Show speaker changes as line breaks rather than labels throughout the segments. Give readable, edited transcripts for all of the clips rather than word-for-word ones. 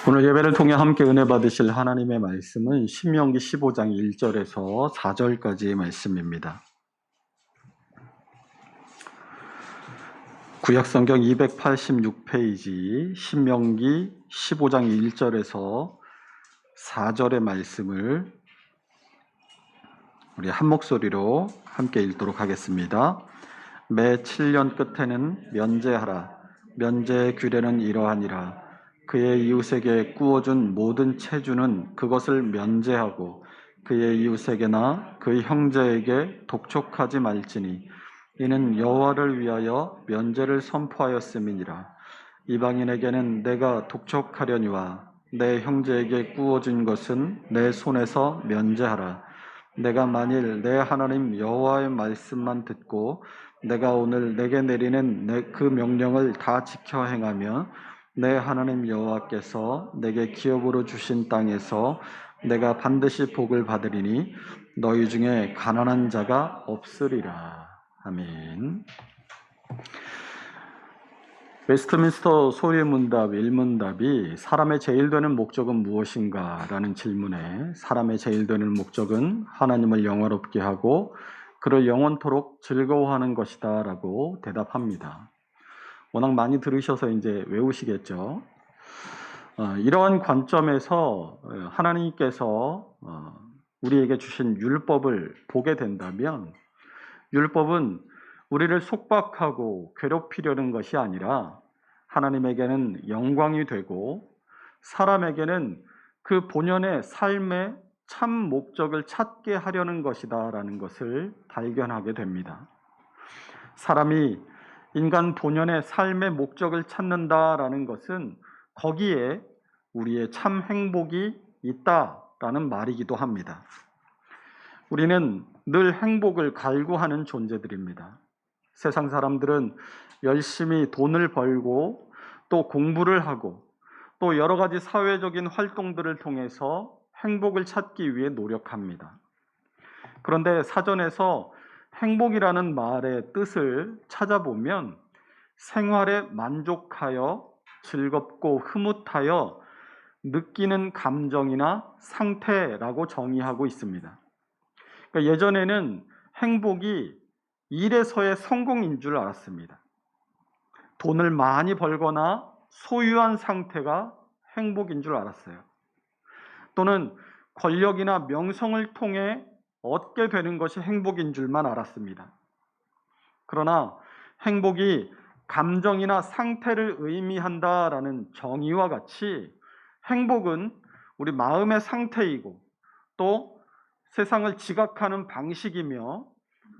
오늘 예배를 통해 함께 은혜 받으실 하나님의 말씀은 신명기 15장 1절에서 4절까지의 말씀입니다. 구약성경 286페이지 신명기 15장 1절에서 4절의 말씀을 우리 한 목소리로 함께 읽도록 하겠습니다. 매 7년 끝에는 면제하라. 면제의 규례는 이러하니라. 그의 이웃에게 구워준 모든 체주는 그것을 면제하고 그의 이웃에게나 그의 형제에게 독촉하지 말지니 이는 여호와를 위하여 면제를 선포하였음이니라. 이방인에게는 내가 독촉하려니와 내 형제에게 구워준 것은 내 손에서 면제하라. 내가 만일 내 하나님 여호와의 말씀만 듣고 내가 오늘 내게 내리는 그 명령을 다 지켜 행하며 내 하나님 여호와께서 내게 기업으로 주신 땅에서 내가 반드시 복을 받으리니 너희 중에 가난한 자가 없으리라. 아멘. 웨스트민스터 소유의 문답 1문답이 사람의 제일 되는 목적은 무엇인가? 라는 질문에 사람의 제일 되는 목적은 하나님을 영화롭게 하고 그를 영원토록 즐거워하는 것이다 라고 대답합니다. 워낙 많이 들으셔서 이제 외우시겠죠. 이러한 관점에서 하나님께서 우리에게 주신 율법을 보게 된다면 율법은 우리를 속박하고 괴롭히려는 것이 아니라 하나님에게는 영광이 되고 사람에게는 그 본연의 삶의 참 목적을 찾게 하려는 것이다 라는 것을 발견하게 됩니다. 사람이 인간 본연의 삶의 목적을 찾는다라는 것은 거기에 우리의 참 행복이 있다라는 말이기도 합니다. 우리는 늘 행복을 갈구하는 존재들입니다. 세상 사람들은 열심히 돈을 벌고 또 공부를 하고 또 여러 가지 사회적인 활동들을 통해서 행복을 찾기 위해 노력합니다. 그런데 사전에서 행복이라는 말의 뜻을 찾아보면 생활에 만족하여 즐겁고 흐뭇하여 느끼는 감정이나 상태라고 정의하고 있습니다. 그러니까 예전에는 행복이 일에서의 성공인 줄 알았습니다. 돈을 많이 벌거나 소유한 상태가 행복인 줄 알았어요. 또는 권력이나 명성을 통해 얻게 되는 것이 행복인 줄만 알았습니다. 그러나 행복이 감정이나 상태를 의미한다라는 정의와 같이 행복은 우리 마음의 상태이고 또 세상을 지각하는 방식이며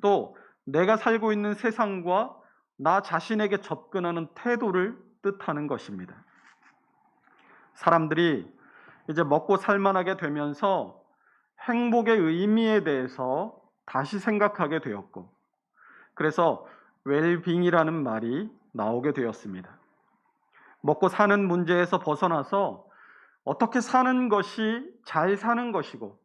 또 내가 살고 있는 세상과 나 자신에게 접근하는 태도를 뜻하는 것입니다. 사람들이 이제 먹고 살만하게 되면서 행복의 의미에 대해서 다시 생각하게 되었고 그래서 웰빙이라는 말이 나오게 되었습니다. 먹고 사는 문제에서 벗어나서 어떻게 사는 것이 잘 사는 것이고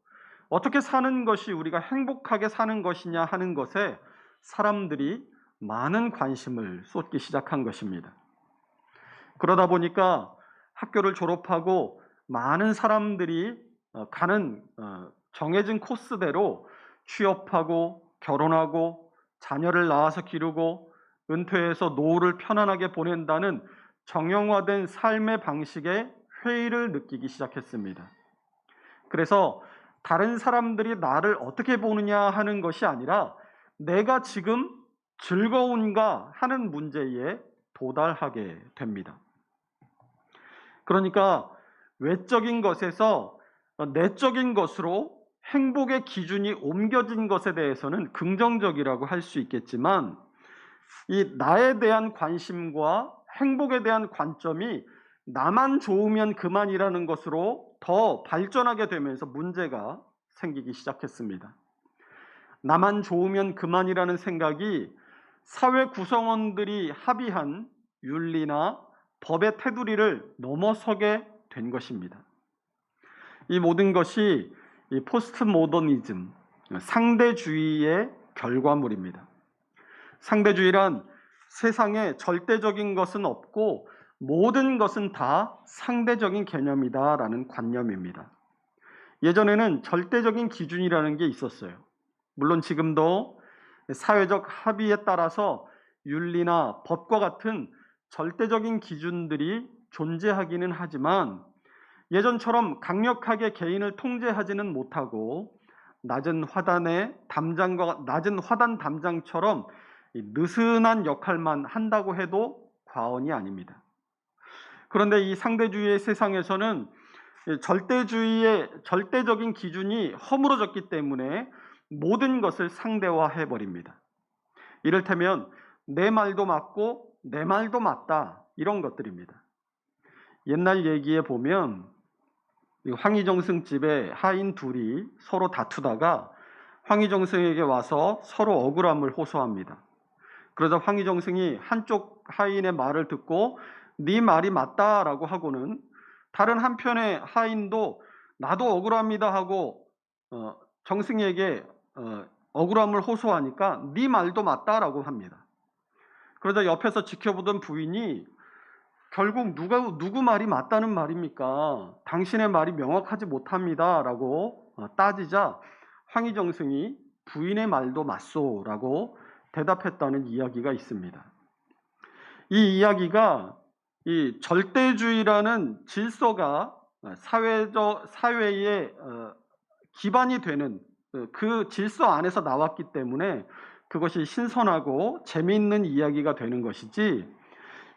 어떻게 사는 것이 우리가 행복하게 사는 것이냐 하는 것에 사람들이 많은 관심을 쏟기 시작한 것입니다. 그러다 보니까 학교를 졸업하고 많은 사람들이 가는 정해진 코스대로 취업하고 결혼하고 자녀를 낳아서 기르고 은퇴해서 노후를 편안하게 보낸다는 정형화된 삶의 방식에 회의를 느끼기 시작했습니다. 그래서 다른 사람들이 나를 어떻게 보느냐 하는 것이 아니라 내가 지금 즐거운가 하는 문제에 도달하게 됩니다. 그러니까 외적인 것에서 내적인 것으로 행복의 기준이 옮겨진 것에 대해서는 긍정적이라고 할 수 있겠지만 이 나에 대한 관심과 행복에 대한 관점이 나만 좋으면 그만이라는 것으로 더 발전하게 되면서 문제가 생기기 시작했습니다. 나만 좋으면 그만이라는 생각이 사회 구성원들이 합의한 윤리나 법의 테두리를 넘어서게 된 것입니다. 이 모든 것이 이 포스트 모더니즘, 상대주의의 결과물입니다. 상대주의란 세상에 절대적인 것은 없고 모든 것은 다 상대적인 개념이다라는 관념입니다. 예전에는 절대적인 기준이라는 게 있었어요. 물론 지금도 사회적 합의에 따라서 윤리나 법과 같은 절대적인 기준들이 존재하기는 하지만 예전처럼 강력하게 개인을 통제하지는 못하고 낮은 화단 담장처럼 느슨한 역할만 한다고 해도 과언이 아닙니다. 그런데 이 상대주의의 세상에서는 절대적인 기준이 허물어졌기 때문에 모든 것을 상대화해 버립니다. 이를테면 내 말도 맞고 내 말도 맞다, 이런 것들입니다. 옛날 얘기에 보면 황희정승 집에 하인 둘이 서로 다투다가 황희정승에게 와서 서로 억울함을 호소합니다. 그러자 황희정승이 한쪽 하인의 말을 듣고 네 말이 맞다라고 하고는 다른 한편의 하인도 나도 억울합니다 하고 정승에게 억울함을 호소하니까 네 말도 맞다라고 합니다. 그러자 옆에서 지켜보던 부인이 결국 누구 말이 맞다는 말입니까? 당신의 말이 명확하지 못합니다라고 따지자 황희정승이 부인의 말도 맞소라고 대답했다는 이야기가 있습니다. 이 이야기가 이 절대주의라는 질서가 사회의 기반이 되는 그 질서 안에서 나왔기 때문에 그것이 신선하고 재미있는 이야기가 되는 것이지,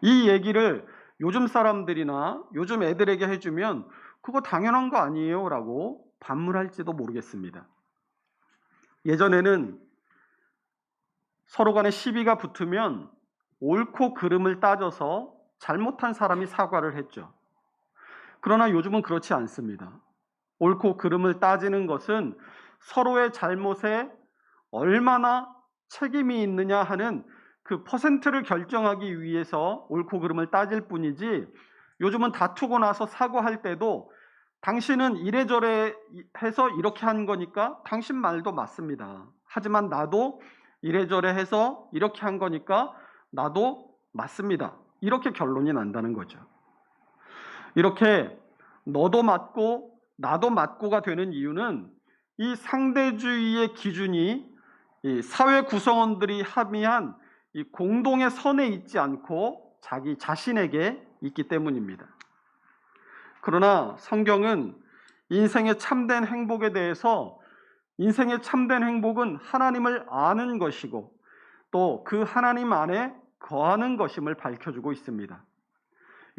이 얘기를 요즘 사람들이나 요즘 애들에게 해주면 그거 당연한 거 아니에요 라고 반문할지도 모르겠습니다. 예전에는 서로 간에 시비가 붙으면 옳고 그름을 따져서 잘못한 사람이 사과를 했죠. 그러나 요즘은 그렇지 않습니다. 옳고 그름을 따지는 것은 서로의 잘못에 얼마나 책임이 있느냐 하는 그 퍼센트를 결정하기 위해서 옳고 그름을 따질 뿐이지, 요즘은 다투고 나서 사과할 때도 당신은 이래저래 해서 이렇게 한 거니까 당신 말도 맞습니다. 하지만 나도 이래저래 해서 이렇게 한 거니까 나도 맞습니다. 이렇게 결론이 난다는 거죠. 이렇게 너도 맞고 나도 맞고가 되는 이유는 이 상대주의의 기준이 이 사회 구성원들이 합의한 이 공동의 선에 있지 않고 자기 자신에게 있기 때문입니다. 그러나 성경은 인생의 참된 행복에 대해서 인생의 참된 행복은 하나님을 아는 것이고 또 그 하나님 안에 거하는 것임을 밝혀주고 있습니다.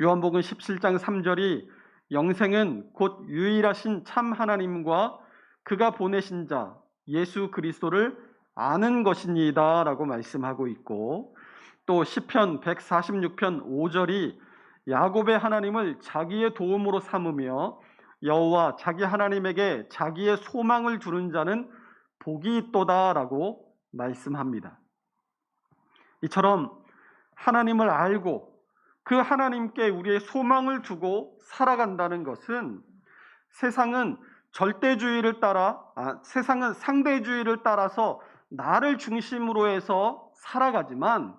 요한복음 17장 3절이 영생은 곧 유일하신 참 하나님과 그가 보내신 자 예수 그리스도를 아는 것이니이다 라고 말씀하고 있고, 또 시편 146편 5절이 야곱의 하나님을 자기의 도움으로 삼으며 여호와 자기 하나님에게 자기의 소망을 두는 자는 복이 있도다 라고 말씀합니다. 이처럼 하나님을 알고 그 하나님께 우리의 소망을 두고 살아간다는 것은 세상은 세상은 상대주의를 따라서 나를 중심으로 해서 살아가지만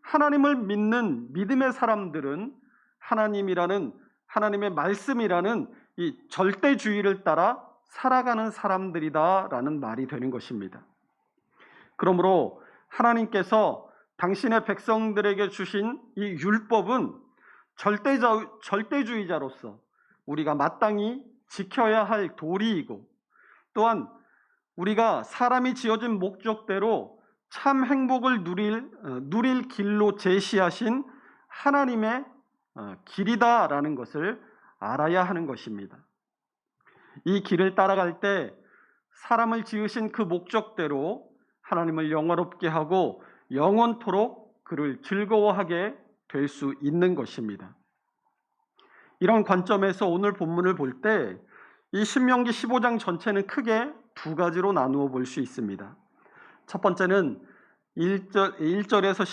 하나님을 믿는 믿음의 사람들은 하나님의 말씀이라는 이 절대주의를 따라 살아가는 사람들이다라는 말이 되는 것입니다. 그러므로 하나님께서 당신의 백성들에게 주신 이 율법은 절대주의자로서 우리가 마땅히 지켜야 할 도리이고, 또한 우리가 사람이 지어진 목적대로 참 행복을 누릴 길로 제시하신 하나님의 길이다라는 것을 알아야 하는 것입니다. 이 길을 따라갈 때 사람을 지으신 그 목적대로 하나님을 영화롭게 하고 영원토록 그를 즐거워하게 될 수 있는 것입니다. 이런 관점에서 오늘 본문을 볼 때 이 신명기 15장 전체는 크게 두 가지로 나누어 볼 수 있습니다. 첫 번째는 1절에서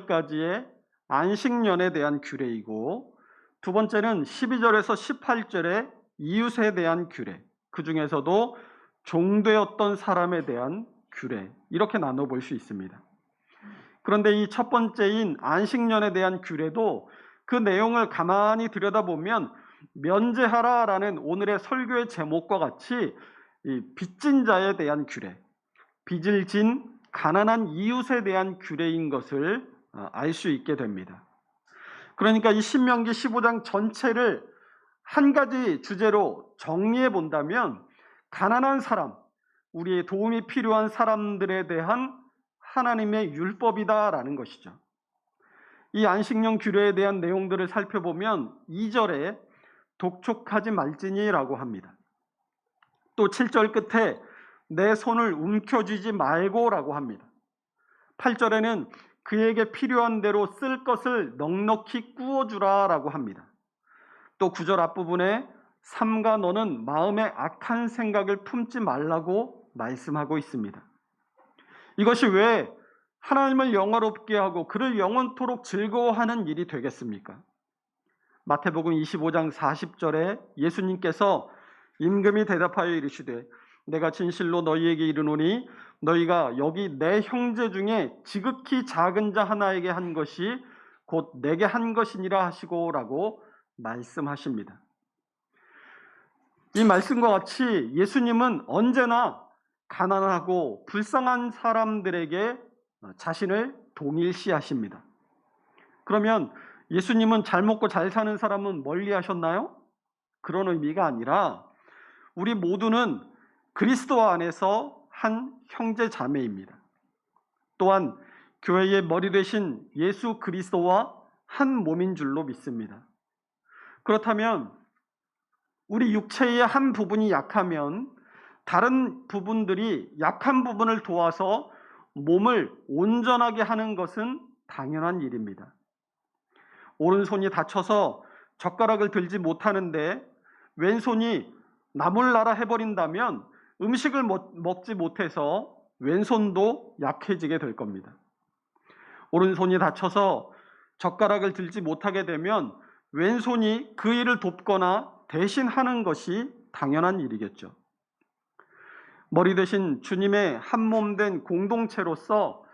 11절까지의 안식년에 대한 규례이고, 두 번째는 12절에서 18절의 이웃에 대한 규례, 그 중에서도 종되었던 사람에 대한 규례, 이렇게 나눠볼 수 있습니다. 그런데 이 첫 번째인 안식년에 대한 규례도 그 내용을 가만히 들여다보면 면제하라라는 오늘의 설교의 제목과 같이 이 빚진 자에 대한 규례, 빚을 진 가난한 이웃에 대한 규례인 것을 알 수 있게 됩니다. 그러니까 이 신명기 15장 전체를 한 가지 주제로 정리해 본다면 가난한 사람, 우리의 도움이 필요한 사람들에 대한 하나님의 율법이다라는 것이죠. 이 안식령 규례에 대한 내용들을 살펴보면 2절에 독촉하지 말지니라고 합니다. 또 7절 끝에 내 손을 움켜쥐지 말고라고 합니다. 8절에는 그에게 필요한 대로 쓸 것을 넉넉히 꾸어주라라고 합니다. 또 9절 앞부분에 삼가 너는 마음에 악한 생각을 품지 말라고 말씀하고 있습니다. 이것이 왜 하나님을 영화롭게 하고 그를 영원토록 즐거워하는 일이 되겠습니까? 마태복음 25장 40절에 예수님께서 임금이 대답하여 이르시되 내가 진실로 너희에게 이르노니 너희가 여기 내 형제 중에 지극히 작은 자 하나에게 한 것이 곧 내게 한 것이니라 하시고라고 말씀하십니다. 이 말씀과 같이 예수님은 언제나 가난하고 불쌍한 사람들에게 자신을 동일시하십니다. 그러면 예수님은 잘 먹고 잘 사는 사람은 멀리 하셨나요? 그런 의미가 아니라 우리 모두는 그리스도 안에서 한 형제 자매입니다. 또한 교회의 머리 되신 예수 그리스도와 한 몸인 줄로 믿습니다. 그렇다면 우리 육체의 한 부분이 약하면 다른 부분들이 약한 부분을 도와서 몸을 온전하게 하는 것은 당연한 일입니다. 오른손이 다쳐서 젓가락을 들지 못하는데 왼손이 나몰라라 해버린다면 음식을 먹지 못해서 왼손도 약해지게 될 겁니다. 오른손이 다쳐서 젓가락을 들지 못하게 되면 왼손이 그 일을 돕거나 대신하는 것이 당연한 일이겠죠. 머리 대신 주님의 한 몸 된 공동체로서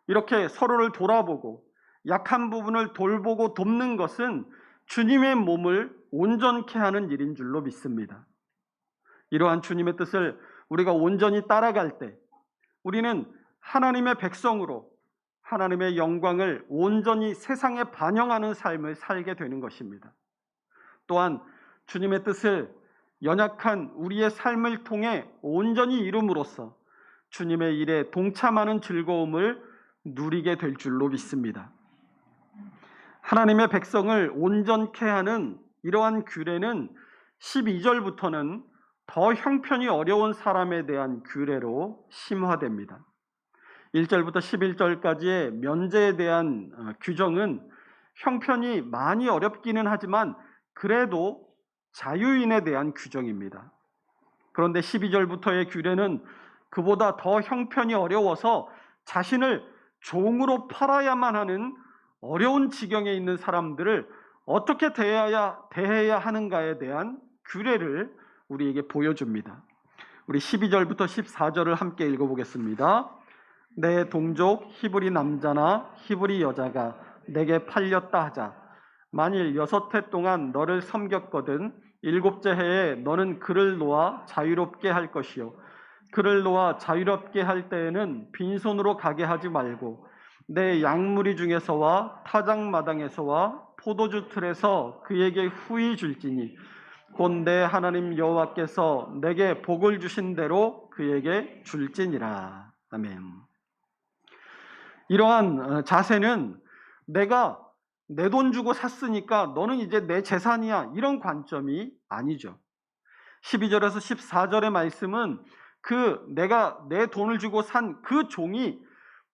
이렇게 서로를 돌아보고 약한 부분을 돌보고 돕는 것은 주님의 몸을 온전케 하는 일인 줄로 믿습니다. 이러한 주님의 뜻을 우리가 온전히 따라갈 때 우리는 하나님의 백성으로 하나님의 영광을 온전히 세상에 반영하는 삶을 살게 되는 것입니다. 또한 주님의 뜻을 연약한 우리의 삶을 통해 온전히 이룸으로써 주님의 일에 동참하는 즐거움을 누리게 될 줄로 믿습니다. 하나님의 백성을 온전케 하는 이러한 규례는 12절부터는 더 형편이 어려운 사람에 대한 규례로 심화됩니다. 1절부터 11절까지의 면제에 대한 규정은 형편이 많이 어렵기는 하지만 그래도 자유인에 대한 규정입니다. 그런데 12절부터의 규례는 그보다 더 형편이 어려워서 자신을 종으로 팔아야만 하는 어려운 지경에 있는 사람들을 어떻게 대해야 하는가에 대한 규례를 우리에게 보여줍니다. 우리 12절부터 14절을 함께 읽어보겠습니다. 내 동족 히브리 남자나 히브리 여자가 내게 팔렸다 하자. 만일 6해 동안 너를 섬겼거든 7째 해에 너는 그를 놓아 자유롭게 할 것이요 그를 놓아 자유롭게 할 때에는 빈손으로 가게 하지 말고 내 양무리 중에서와 타작마당에서와 포도주 틀에서 그에게 후히 줄지니 곧 내 하나님 여호와께서 내게 복을 주신 대로 그에게 줄지니라. 아멘. 이러한 자세는 내가 내 돈 주고 샀으니까 너는 이제 내 재산이야 이런 관점이 아니죠. 12절에서 14절의 말씀은 내가 내 돈을 주고 산 그 종이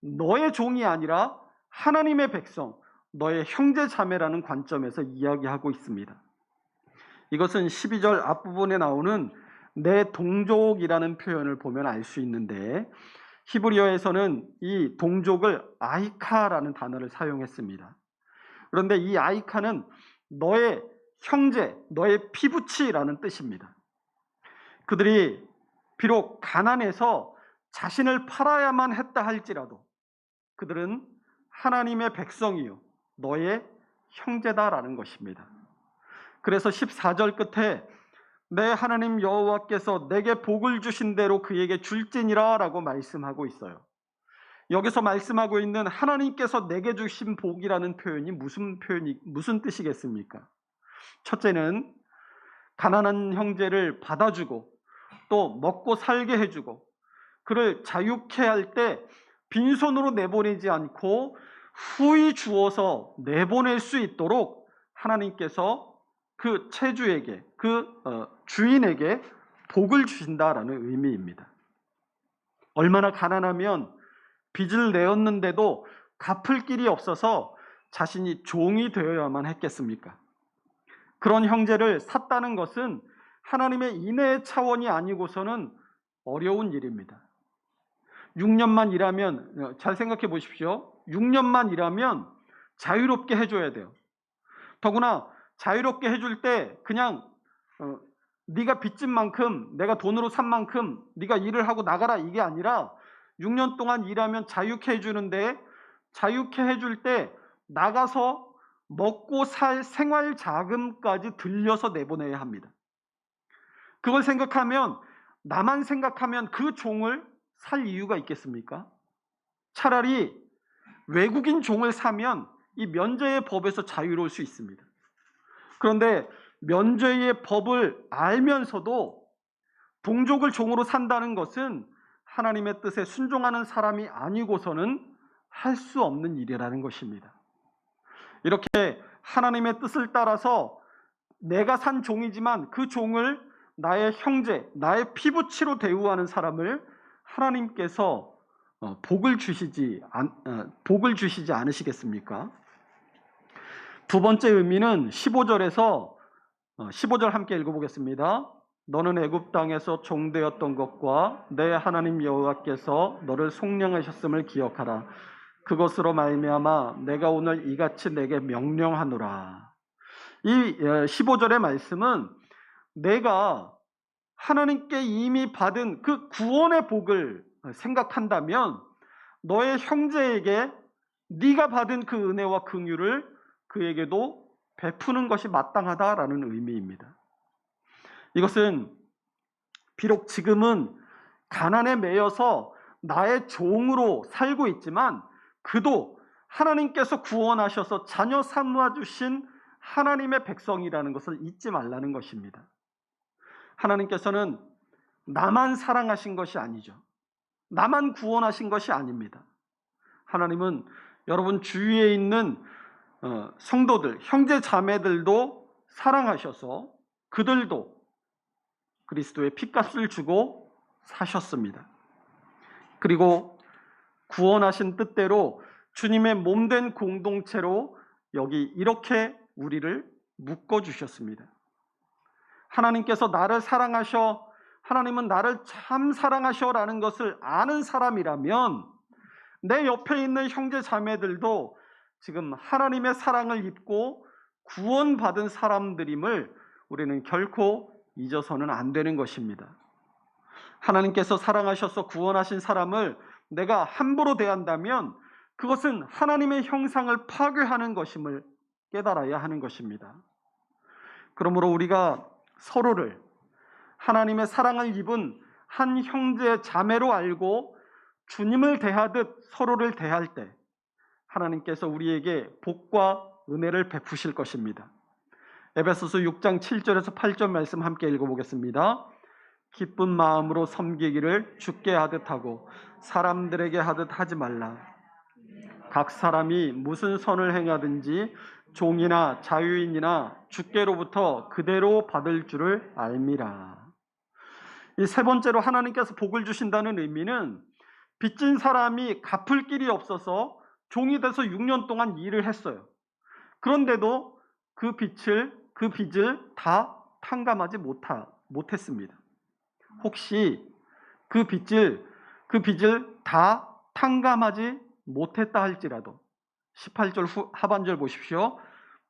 너의 종이 아니라 하나님의 백성, 너의 형제 자매라는 관점에서 이야기하고 있습니다. 이것은 12절 앞부분에 나오는 내 동족이라는 표현을 보면 알 수 있는데 히브리어에서는 이 동족을 아이카라는 단어를 사용했습니다. 그런데 이 아이카는 너의 형제, 너의 피부치라는 뜻입니다. 그들이 비록 가난해서 자신을 팔아야만 했다 할지라도 그들은 하나님의 백성이요 너의 형제다라는 것입니다. 그래서 14절 끝에 내 하나님 여호와께서 내게 복을 주신 대로 그에게 줄지니라 라고 말씀하고 있어요. 여기서 말씀하고 있는 하나님께서 내게 주신 복이라는 표현이 무슨 뜻이겠습니까? 첫째는 가난한 형제를 받아주고 또 먹고 살게 해주고 그를 자유케 할 때 빈손으로 내보내지 않고 후히 주어서 내보낼 수 있도록 하나님께서 그 채주에게, 주인에게 복을 주신다라는 의미입니다. 얼마나 가난하면 빚을 내었는데도 갚을 길이 없어서 자신이 종이 되어야만 했겠습니까? 그런 형제를 샀다는 것은 하나님의 인애의 차원이 아니고서는 어려운 일입니다. 6년만 일하면, 잘 생각해 보십시오. 6년만 일하면 자유롭게 해줘야 돼요. 더구나 자유롭게 해줄 때 그냥 네가 빚진 만큼, 내가 돈으로 산 만큼 네가 일을 하고 나가라 이게 아니라 6년 동안 일하면 자유케 해주는데, 자유케 해줄 때 나가서 먹고 살 생활 자금까지 들려서 내보내야 합니다. 그걸 생각하면, 나만 생각하면 그 종을 살 이유가 있겠습니까? 차라리 외국인 종을 사면 이 면죄의 법에서 자유로울 수 있습니다. 그런데 면죄의 법을 알면서도 동족을 종으로 산다는 것은 하나님의 뜻에 순종하는 사람이 아니고서는 할 수 없는 일이라는 것입니다. 이렇게 하나님의 뜻을 따라서 내가 산 종이지만 그 종을 나의 형제, 나의 피부치로 대우하는 사람을 하나님께서 복을 주시지 않으시겠습니까? 두 번째 의미는 15절 함께 읽어보겠습니다. 너는 애굽 땅에서 종되었던 것과 내 하나님 여호와께서 너를 속량하셨음을 기억하라. 그것으로 말미암아 내가 오늘 이같이 내게 명령하노라. 이 15절의 말씀은 내가 하나님께 이미 받은 그 구원의 복을 생각한다면 너의 형제에게 네가 받은 그 은혜와 긍휼을 그에게도 베푸는 것이 마땅하다라는 의미입니다. 이것은 비록 지금은 가난에 매여서 나의 종으로 살고 있지만 그도 하나님께서 구원하셔서 자녀 삼아주신 하나님의 백성이라는 것을 잊지 말라는 것입니다. 하나님께서는 나만 사랑하신 것이 아니죠. 나만 구원하신 것이 아닙니다. 하나님은 여러분 주위에 있는 성도들, 형제 자매들도 사랑하셔서 그들도 그리스도의 핏값을 주고 사셨습니다. 그리고 구원하신 뜻대로 주님의 몸된 공동체로 여기 이렇게 우리를 묶어주셨습니다. 하나님께서 나를 사랑하셔, 하나님은 나를 참 사랑하셔라는 것을 아는 사람이라면 내 옆에 있는 형제 자매들도 지금 하나님의 사랑을 입고 구원받은 사람들임을 우리는 결코 잊어서는 안 되는 것입니다. 하나님께서 사랑하셔서 구원하신 사람을 내가 함부로 대한다면 그것은 하나님의 형상을 파괴하는 것임을 깨달아야 하는 것입니다. 그러므로 우리가 서로를 하나님의 사랑을 입은 한 형제 자매로 알고 주님을 대하듯 서로를 대할 때 하나님께서 우리에게 복과 은혜를 베푸실 것입니다. 에베소서 6장 7절에서 8절 말씀 함께 읽어보겠습니다. 기쁜 마음으로 섬기기를 주께 하듯 하고 사람들에게 하듯 하지 말라. 각 사람이 무슨 선을 행하든지 종이나 자유인이나 주께로부터 그대로 받을 줄을 알미라. 이 세 번째로 하나님께서 복을 주신다는 의미는 빚진 사람이 갚을 길이 없어서 종이 돼서 6년 동안 일을 했어요. 그런데도 그 빚을 다 탕감하지 못했습니다. 혹시 그 빚을 다 탕감하지 못했다 할지라도 18절 하반절 보십시오.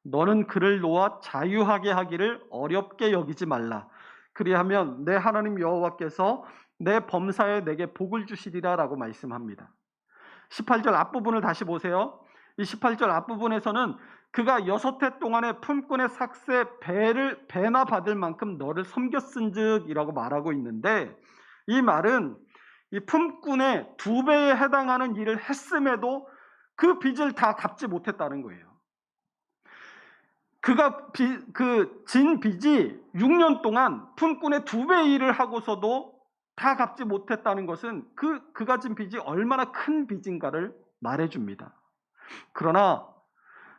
너는 그를 놓아 자유하게 하기를 어렵게 여기지 말라. 그리하면 내 하나님 여호와께서 내 범사에 내게 복을 주시리라 라고 말씀합니다. 18절 앞부분을 다시 보세요. 이 18절 앞부분에서는 그가 6해 동안의 품꾼의 삭새 배나 받을 만큼 너를 섬겼은즉 이라고 말하고 있는데, 이 말은 이 품꾼의 2배에 해당하는 일을 했음에도 그 빚을 다 갚지 못했다는 거예요. 그가 진 빚이 6년 동안 품꾼의 2배 일을 하고서도 다 갚지 못했다는 것은 그가 진 빚이 얼마나 큰 빚인가를 말해줍니다. 그러나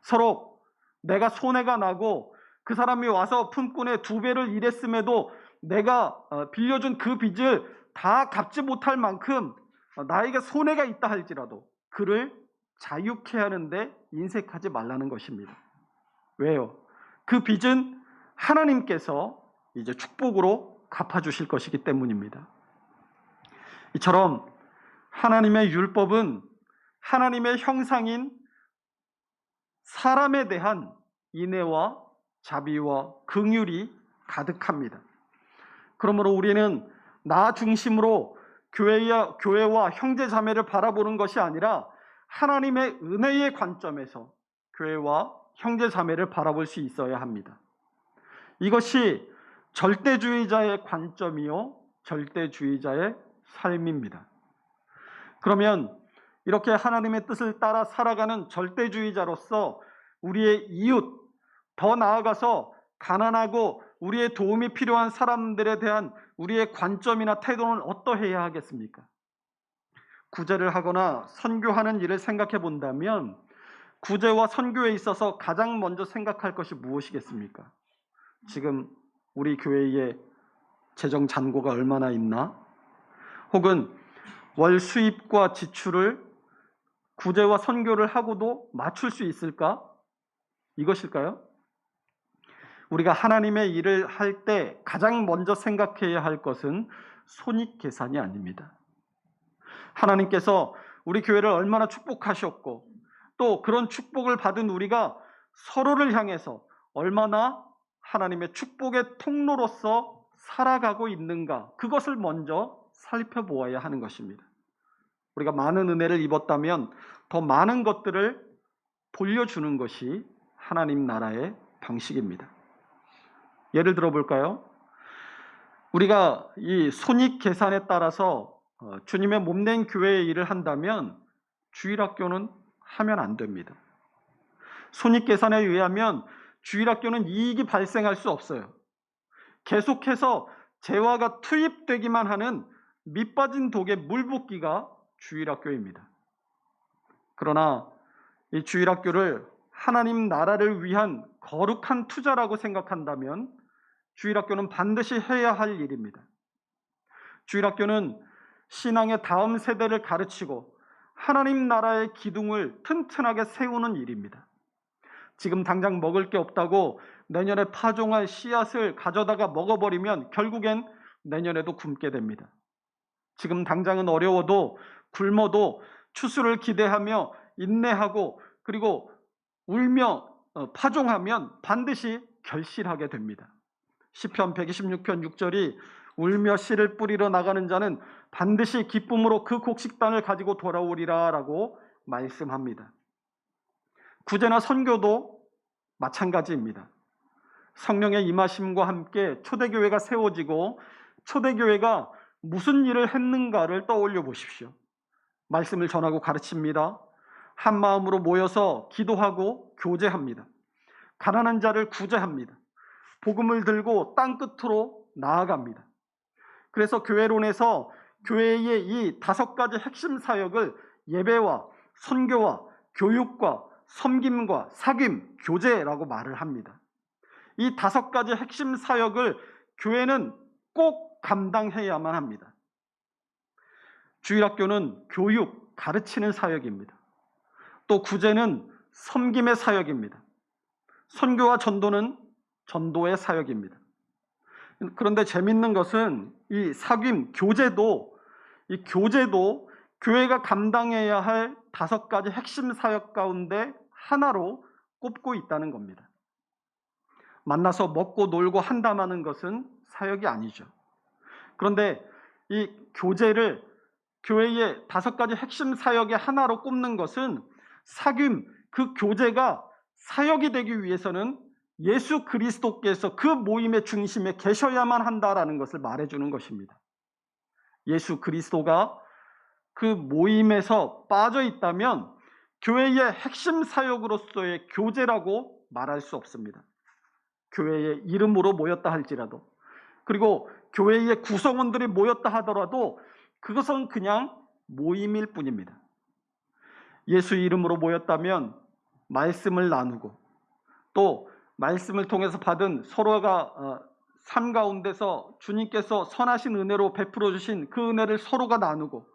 서로 내가 손해가 나고 그 사람이 와서 품꾼의 2배를 일했음에도 내가 빌려준 그 빚을 다 갚지 못할 만큼 나에게 손해가 있다 할지라도 그를 자유케 하는데 인색하지 말라는 것입니다. 왜요? 그 빚은 하나님께서 이제 축복으로 갚아주실 것이기 때문입니다. 이처럼 하나님의 율법은 하나님의 형상인 사람에 대한 인애와 자비와 긍휼이 가득합니다. 그러므로 우리는 나 중심으로 교회와 형제 자매를 바라보는 것이 아니라 하나님의 은혜의 관점에서 교회와 형제 자매를 바라볼 수 있어야 합니다. 이것이 절대주의자의 관점이요 절대주의자의 삶입니다. 그러면 이렇게 하나님의 뜻을 따라 살아가는 절대주의자로서 우리의 이웃, 더 나아가서 가난하고 우리의 도움이 필요한 사람들에 대한 우리의 관점이나 태도는 어떠해야 하겠습니까? 구제를 하거나 선교하는 일을 생각해 본다면 구제와 선교에 있어서 가장 먼저 생각할 것이 무엇이겠습니까? 지금 우리 교회에 재정 잔고가 얼마나 있나? 혹은 월 수입과 지출을 구제와 선교를 하고도 맞출 수 있을까? 이것일까요? 우리가 하나님의 일을 할 때 가장 먼저 생각해야 할 것은 손익계산이 아닙니다. 하나님께서 우리 교회를 얼마나 축복하셨고 또 그런 축복을 받은 우리가 서로를 향해서 얼마나 하나님의 축복의 통로로서 살아가고 있는가, 그것을 먼저 살펴보아야 하는 것입니다. 우리가 많은 은혜를 입었다면 더 많은 것들을 돌려주는 것이 하나님 나라의 방식입니다. 예를 들어 볼까요? 우리가 이 손익 계산에 따라서 주님의 몸된 교회의 일을 한다면 주일학교는 하면 안 됩니다. 손익 계산에 의하면 주일학교는 이익이 발생할 수 없어요. 계속해서 재화가 투입되기만 하는 밑빠진 독에 물 붓기가 주일학교입니다. 그러나 이 주일학교를 하나님 나라를 위한 거룩한 투자라고 생각한다면 주일학교는 반드시 해야 할 일입니다. 주일학교는 신앙의 다음 세대를 가르치고 하나님 나라의 기둥을 튼튼하게 세우는 일입니다. 지금 당장 먹을 게 없다고 내년에 파종할 씨앗을 가져다가 먹어버리면 결국엔 내년에도 굶게 됩니다. 지금 당장은 어려워도 굶어도 추수를 기대하며 인내하고 그리고 울며 파종하면 반드시 결실하게 됩니다. 시편 126편 6절이 울며 씨를 뿌리러 나가는 자는 반드시 기쁨으로 그 곡식단을 가지고 돌아오리라 라고 말씀합니다. 구제나 선교도 마찬가지입니다. 성령의 임하심과 함께 초대교회가 세워지고 초대교회가 무슨 일을 했는가를 떠올려 보십시오. 말씀을 전하고 가르칩니다. 한 마음으로 모여서 기도하고 교제합니다. 가난한 자를 구제합니다. 복음을 들고 땅 끝으로 나아갑니다. 그래서 교회론에서 교회의 이 5가지 핵심 사역을 예배와 선교와 교육과 섬김과 사귐, 교제라고 말을 합니다. 이 5가지 핵심 사역을 교회는 꼭 감당해야만 합니다. 주일학교는 교육, 가르치는 사역입니다. 또 구제는 섬김의 사역입니다. 선교와 전도는 전도의 사역입니다. 그런데 재밌는 것은 이 사귐, 교제도 교회가 감당해야 할 5가지 핵심 사역 가운데 하나로 꼽고 있다는 겁니다. 만나서 먹고 놀고 한담하는 것은 사역이 아니죠. 그런데 이 교제를 교회의 5가지 핵심 사역의 하나로 꼽는 것은 사귐, 그 교제가 사역이 되기 위해서는 예수 그리스도께서 그 모임의 중심에 계셔야만 한다라는 것을 말해주는 것입니다. 예수 그리스도가 그 모임에서 빠져 있다면 교회의 핵심 사역으로서의 교제라고 말할 수 없습니다. 교회의 이름으로 모였다 할지라도, 그리고 교회의 구성원들이 모였다 하더라도 그것은 그냥 모임일 뿐입니다. 예수 이름으로 모였다면 말씀을 나누고, 또 말씀을 통해서 받은 서로가 삶 가운데서 주님께서 선하신 은혜로 베풀어 주신 그 은혜를 서로가 나누고,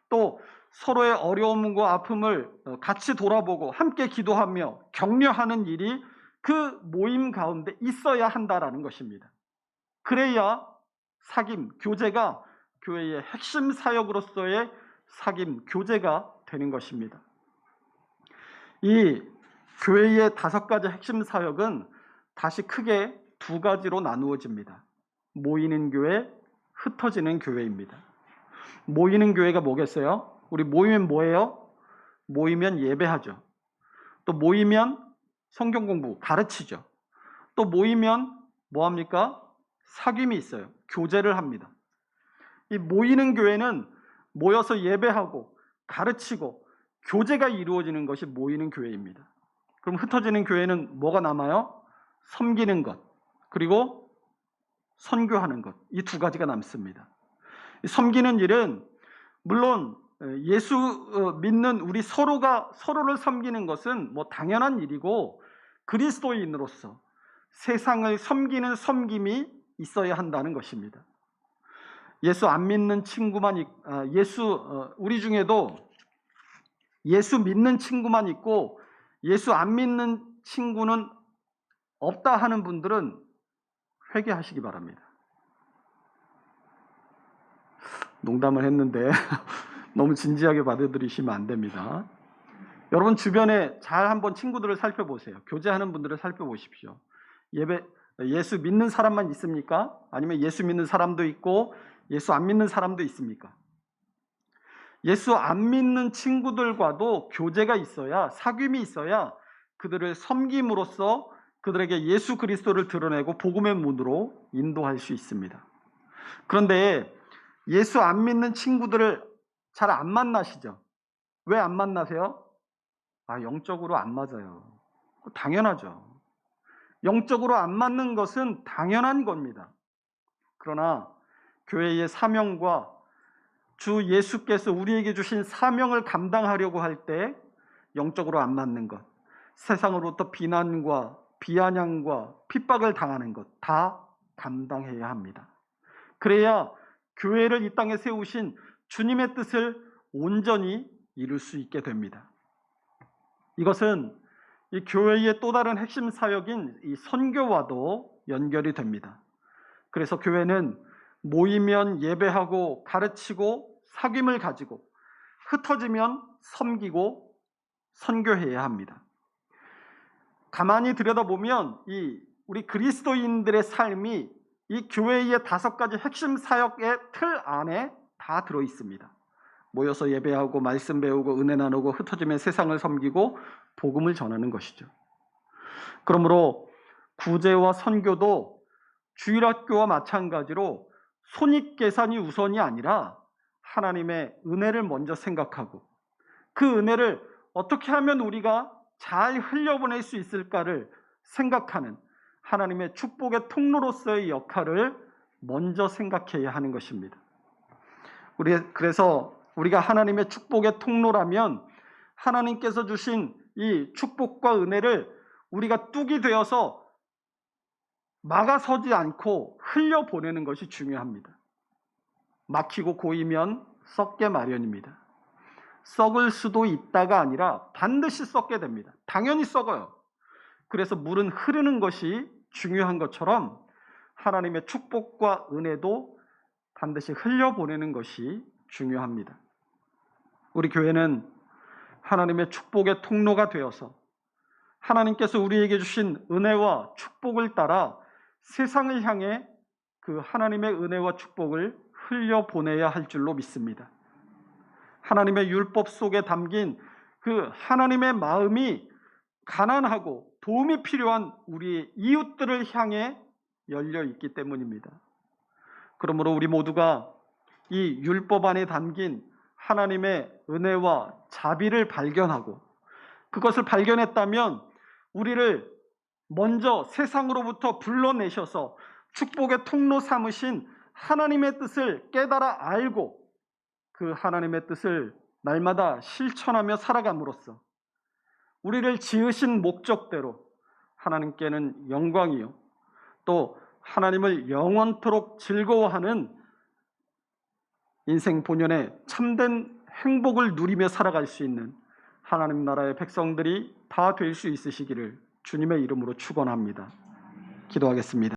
또 서로의 어려움과 아픔을 같이 돌아보고 함께 기도하며 격려하는 일이 그 모임 가운데 있어야 한다라는 것입니다. 그래야 사귐, 교제가 교회의 핵심 사역으로서의 사귐, 교제가 되는 것입니다. 이 교회의 5가지 핵심 사역은 다시 크게 2가지로 나누어집니다. 모이는 교회, 흩어지는 교회입니다. 모이는 교회가 뭐겠어요? 우리 모이면 뭐예요? 모이면 예배하죠. 또 모이면 성경 공부, 가르치죠. 또 모이면 뭐합니까? 사귐이 있어요. 교제를 합니다. 이 모이는 교회는 모여서 예배하고 가르치고 교제가 이루어지는 것이 모이는 교회입니다. 그럼 흩어지는 교회는 뭐가 남아요? 섬기는 것, 그리고 선교하는 것, 이 2가지가 남습니다. 섬기는 일은 물론 예수 믿는 우리 서로가 서로를 섬기는 것은 뭐 당연한 일이고, 그리스도인으로서 세상을 섬기는 섬김이 있어야 한다는 것입니다. 예수 안 믿는 친구만 우리 중에도 예수 믿는 친구만 있고 예수 안 믿는 친구는 없다 하는 분들은 회개하시기 바랍니다. 농담을 했는데 너무 진지하게 받아들이시면 안 됩니다. 여러분 주변에 잘 한번 친구들을 살펴보세요. 교제하는 분들을 살펴보십시오. 예수 믿는 사람만 있습니까? 아니면 예수 믿는 사람도 있고 예수 안 믿는 사람도 있습니까? 예수 안 믿는 친구들과도 교제가 있어야, 사귐이 있어야 그들을 섬김으로써 그들에게 예수 그리스도를 드러내고 복음의 문으로 인도할 수 있습니다. 그런데 예수 안 믿는 친구들을 잘 안 만나시죠? 왜 안 만나세요? 영적으로 안 맞아요. 당연하죠. 영적으로 안 맞는 것은 당연한 겁니다. 그러나 교회의 사명과 주 예수께서 우리에게 주신 사명을 감당하려고 할 때 영적으로 안 맞는 것, 세상으로부터 비난과 비아냥과 핍박을 당하는 것 다 감당해야 합니다. 그래야 교회를 이 땅에 세우신 주님의 뜻을 온전히 이룰 수 있게 됩니다. 이것은 이 교회의 또 다른 핵심 사역인 이 선교와도 연결이 됩니다. 그래서 교회는 모이면 예배하고 가르치고 사귐을 가지고, 흩어지면 섬기고 선교해야 합니다. 가만히 들여다보면 우리 그리스도인들의 삶이 이 교회의 5가지 핵심 사역의 틀 안에 다 들어 있습니다. 모여서 예배하고 말씀 배우고 은혜 나누고 흩어지면 세상을 섬기고 복음을 전하는 것이죠. 그러므로 구제와 선교도 주일학교와 마찬가지로 손익계산이 우선이 아니라 하나님의 은혜를 먼저 생각하고, 그 은혜를 어떻게 하면 우리가 잘 흘려보낼 수 있을까를 생각하는 하나님의 축복의 통로로서의 역할을 먼저 생각해야 하는 것입니다. 그래서 우리가 하나님의 축복의 통로라면 하나님께서 주신 이 축복과 은혜를 우리가 뚝이 되어서 막아서지 않고 흘려보내는 것이 중요합니다. 막히고 고이면 썩게 마련입니다. 썩을 수도 있다가 아니라 반드시 썩게 됩니다. 당연히 썩어요. 그래서 물은 흐르는 것이 중요한 것처럼 하나님의 축복과 은혜도 반드시 흘려보내는 것이 중요합니다. 우리 교회는 하나님의 축복의 통로가 되어서 하나님께서 우리에게 주신 은혜와 축복을 따라 세상을 향해 그 하나님의 은혜와 축복을 흘려보내야 할 줄로 믿습니다. 하나님의 율법 속에 담긴 그 하나님의 마음이 가난하고 도움이 필요한 우리의 이웃들을 향해 열려 있기 때문입니다. 그러므로 우리 모두가 이 율법 안에 담긴 하나님의 은혜와 자비를 발견하고 그것을 발견했다면 우리를 먼저 세상으로부터 불러내셔서 축복의 통로 삼으신 하나님의 뜻을 깨달아 알고 그 하나님의 뜻을 날마다 실천하며 살아감으로써 우리를 지으신 목적대로 하나님께는 영광이요 또 하나님을 영원토록 즐거워하는 인생 본연의 참된 행복을 누리며 살아갈 수 있는 하나님 나라의 백성들이 다 될 수 있으시기를 주님의 이름으로 축원합니다. 기도하겠습니다.